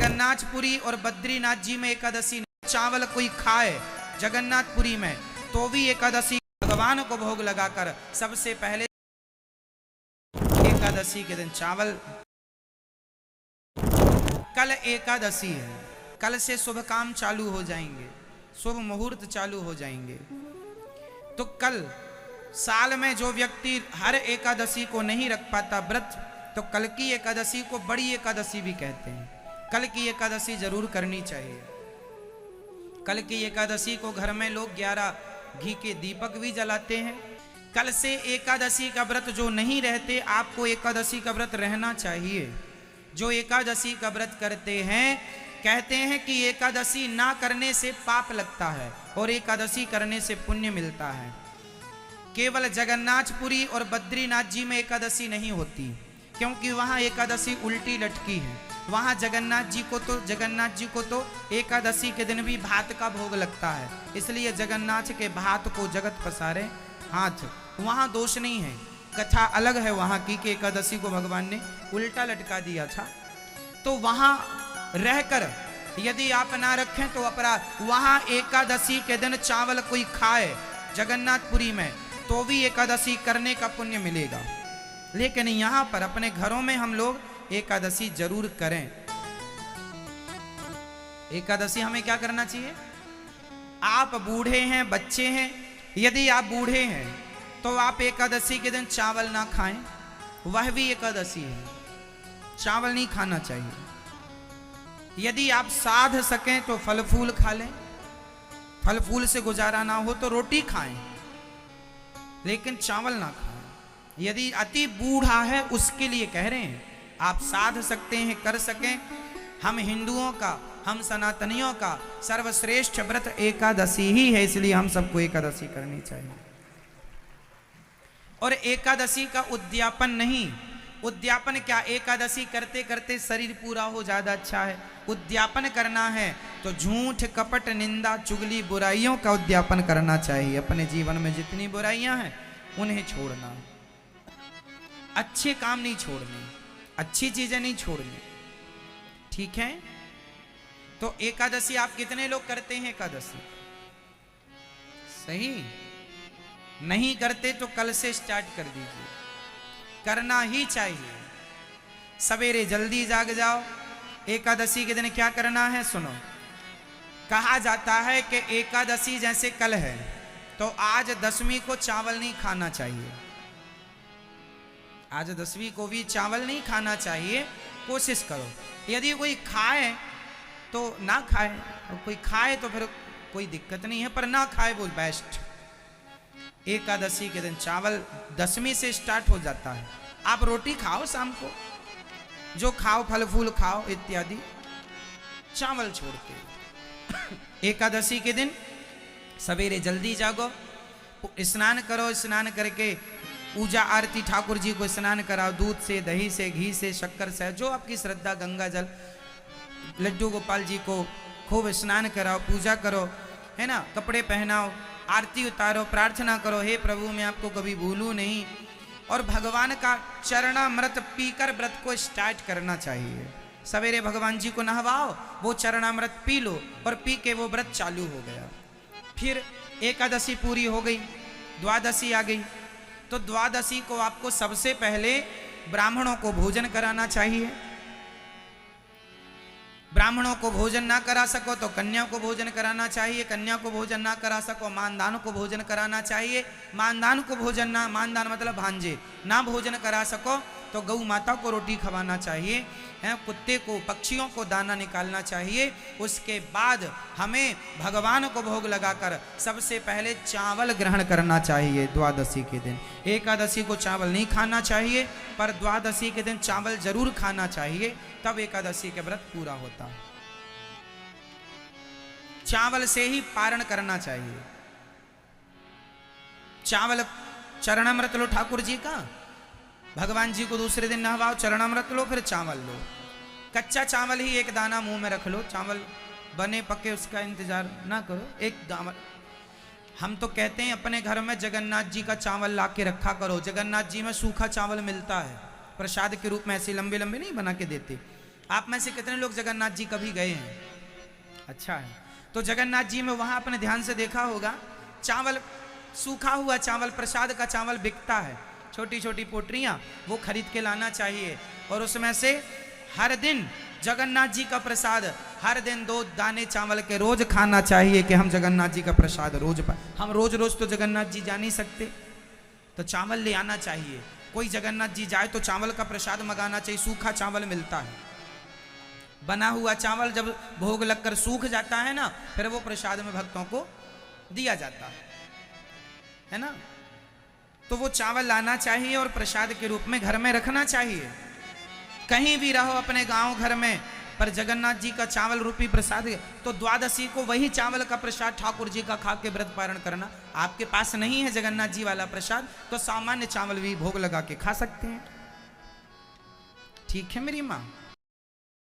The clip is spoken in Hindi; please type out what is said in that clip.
जगन्नाथपुरी और बद्रीनाथ जी में एकादशी चावल कोई खाए जगन्नाथपुरी में तो भी एकादशी भगवान को भोग लगाकर सबसे पहले एकादशी के दिन चावल। कल एकादशी है, कल से शुभ काम चालू हो जाएंगे, शुभ मुहूर्त चालू हो जाएंगे। तो कल साल में जो व्यक्ति हर एकादशी को नहीं रख पाता व्रत, तो कल की एकादशी को बड़ी एकादशी भी कहते हैं। कल की एकादशी जरूर करनी चाहिए। कल की एकादशी को घर में लोग 11 घी के दीपक भी जलाते हैं। कल से एकादशी का व्रत जो नहीं रहते, आपको एकादशी का व्रत रहना चाहिए। जो एकादशी का व्रत करते हैं कहते हैं कि एकादशी ना करने से पाप लगता है और एकादशी करने से पुण्य मिलता है। केवल जगन्नाथपुरी और बद्रीनाथ जी में एकादशी नहीं होती, क्योंकि वहां एकादशी उल्टी लटकी है। वहां जगन्नाथ जी को तो एकादशी के दिन भी भात का भोग लगता है, इसलिए जगन्नाथ के भात को जगत पसारे हाथ, वहां दोष नहीं है। कथा अलग है वहां की कि एकादशी को भगवान ने उल्टा लटका दिया था। तो वहां रहकर यदि आप ना रखें तो अपराध। वहां एकादशी के दिन चावल कोई खाए जगन्नाथपुरी में तो भी एकादशी करने का पुण्य मिलेगा। लेकिन यहां पर अपने घरों में हम लोग एकादशी जरूर करें। एकादशी हमें क्या करना चाहिए? आप बूढ़े हैं, बच्चे हैं, यदि आप बूढ़े हैं तो आप एकादशी के दिन चावल ना खाएं, वह भी एकादशी है, चावल नहीं खाना चाहिए। यदि आप साध सकें तो फल फूल खा लें, फल फूल से गुजारा ना हो तो रोटी खाएं, लेकिन चावल ना खाएं। यदि अति बूढ़ा है उसके लिए कह रहे हैं, आप साध सकते हैं, कर सकें। हम हिंदुओं का, हम सनातनियों का सर्वश्रेष्ठ व्रत एकादशी ही है, इसलिए हम सबको एकादशी करनी चाहिए। और एकादशी का उद्यापन नहीं, उद्यापन क्या, एकादशी करते करते शरीर पूरा हो ज्यादा अच्छा है। उद्यापन करना है तो झूठ, कपट, निंदा, चुगली, बुराइयों का उद्यापन करना चाहिए। अपने जीवन में जितनी बुराइयां हैं उन्हें छोड़ना, अच्छे काम नहीं छोड़ने, अच्छी चीजें नहीं छोड़नी, ठीक है। तो एकादशी आप कितने लोग करते हैं? एकादशी सही नहीं करते तो कल से स्टार्ट कर दीजिए, करना ही चाहिए। सवेरे जल्दी जाग जाओ। एकादशी के दिन क्या करना है सुनो। कहा जाता है कि एकादशी जैसे कल है तो आज 10वीं को चावल नहीं खाना चाहिए। आज 10वीं को भी चावल नहीं खाना चाहिए। कोशिश करो, यदि कोई खाए तो ना खाए, और कोई खाए तो फिर कोई दिक्कत नहीं है, पर ना खाए वो बेस्ट। एकादशी के दिन चावल 10वीं से स्टार्ट हो जाता है। आप रोटी खाओ शाम को, जो खाओ, फल फूल खाओ इत्यादि, चावल छोड़ के। एकादशी के दिन सवेरे जल्दी जागो, स्नान करो, स्नान करके पूजा आरती, ठाकुर जी को स्नान कराओ, दूध से, दही से, घी से, शक्कर से, जो आपकी श्रद्धा, गंगा जल, लड्डू गोपाल जी को खूब स्नान कराओ, पूजा करो, है ना, कपड़े पहनाओ, आरती उतारो, प्रार्थना करो, हे प्रभु मैं आपको कभी भूलूं नहीं। और भगवान का चरणामृत पीकर व्रत को स्टार्ट करना चाहिए। सवेरे भगवान जी को नहवाओ, वो चरणामृत पी लो और पी के वो व्रत चालू हो गया। फिर एकादशी पूरी हो गई, द्वादशी आ गई। तो द्वादशी को आपको सबसे पहले ब्राह्मणों को भोजन कराना चाहिए। ब्राह्मणों को भोजन ना करा सको तो कन्या को भोजन कराना चाहिए। कन्या को भोजन ना करा सको मानदान को भोजन कराना चाहिए। मानदान को भोजन ना, मानदान मतलब भांजे, ना भोजन करा सको तो गौ माता को रोटी खवाना चाहिए, है, कुत्ते को, पक्षियों को दाना निकालना चाहिए। उसके बाद हमें भगवान को भोग लगाकर सबसे पहले चावल ग्रहण करना चाहिए द्वादशी के दिन। एकादशी को चावल नहीं खाना चाहिए, पर द्वादशी के दिन चावल जरूर खाना चाहिए, तब एकादशी के व्रत पूरा होता है। चावल से ही पारण करना चाहिए। चावल, चरणामृत लो ठाकुर जी का, भगवान जी को दूसरे दिन नहवाओ, चरणामृत लो, फिर चावल लो। कच्चा चावल ही एक दाना मुंह में रख लो, चावल बने पके उसका इंतजार ना करो। एक दाना, हम तो कहते हैं अपने घर में जगन्नाथ जी का चावल ला के रखा करो। जगन्नाथ जी में सूखा चावल मिलता है प्रसाद के रूप में, ऐसे लंबे लंबे नहीं बना के देते, आप में से कितने लोग जगन्नाथ जी कभी गए हैं? अच्छा है। तो जगन्नाथ जी में वहां आपने ध्यान से देखा होगा, चावल, सूखा हुआ चावल, प्रसाद का चावल बिकता है, छोटी छोटी पोटरियां, वो खरीद के लाना चाहिए। और उसमें से हर दिन जगन्नाथ जी का प्रसाद, हर दिन 2 दाने चावल के रोज खाना चाहिए कि हम जगन्नाथ जी का प्रसाद रोज पाए। हम रोज रोज तो जगन्नाथ जी जा नहीं सकते, तो चावल ले आना चाहिए। कोई जगन्नाथ जी जाए तो चावल का प्रसाद मंगाना चाहिए, सूखा चावल मिलता है। बना हुआ चावल जब भोग लगकर सूख जाता है ना, फिर वो प्रसाद में भक्तों को दिया जाता है ना। तो वो चावल लाना चाहिए और प्रसाद के रूप में घर में रखना चाहिए। कहीं भी रहो अपने गांव घर में, पर जगन्नाथ जी का चावल रूपी प्रसाद, तो द्वादशी को वही चावल का प्रसाद ठाकुर जी का खा के व्रत पारण करना। आपके पास नहीं है जगन्नाथ जी वाला प्रसाद, तो सामान्य चावल भी भोग लगा के खा सकते हैं। ठीक है मेरी माँ।